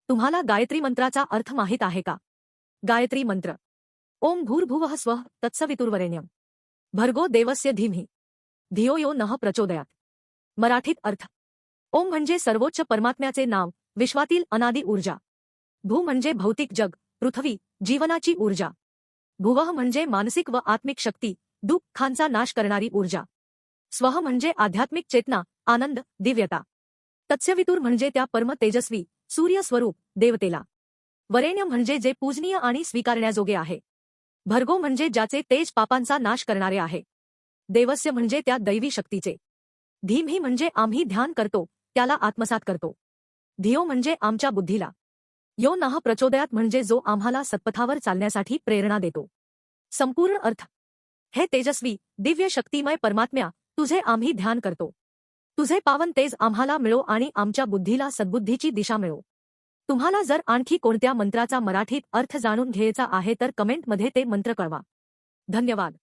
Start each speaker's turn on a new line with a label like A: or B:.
A: तुम्हाला गायत्री मंत्राचा अर्थ माहित आहे का? गायत्री मंत्र. ओम भूर्भुवः स्वः तत्सवितुर्वरेण्यम भर्गो देवस्य धीमहि धियो यो नः प्रचोदयात. मराठीत अर्थ. ओम म्हणजे सर्वोच्च परमात्म्याचे नाव, विश्वातील अनादी ऊर्जा. भू म्हणजे भौतिक जग, पृथ्वी, जीवनाची ऊर्जा. भुवः म्हणजे मानसिक व आत्मिक शक्ती, दुःखांचा नाश करणारी ऊर्जा. स्वः म्हणजे आध्यात्मिक चेतना, आनंद, दिव्यता. तत्सवितुर म्हणजे त्या परम तेजस्वी, सूर्य स्वरूप, देवतेला. वरेण्य म्हणजे जे पूजनीय आणि स्वीकारण्याजोगे आहे. भर्गो म्हणजे ज्याचे तेज पापांचा नाश करणारे आहे. देवस्य म्हणजे त्या दैवी शक्तीचे. धीमहि म्हणजे आम्ही ध्यान करतो, त्याला आत्मसात करतो. धियो म्हणजे आमच्या बुद्धीला. यो नः प्रचोदयात म्हणजे जो आम्हाला सत्पथावर चालण्यासाठी प्रेरणा देतो. संपूर्ण अर्थ. हे तेजस्वी, दिव्य शक्तिमय परमात्म्या, तुझे आम्ही ध्यान करतो. तुझे पावन तेज आम्हाला मिळो आणि आमच्या बुद्धीला सद्बुद्धीची दिशा मिळो. तुम्हाला जर आणखी कोणत्या मंत्राचा मराठीत अर्थ जाणून घ्यायचा आहे तर कमेंटमध्ये ते मंत्र कळवा. धन्यवाद.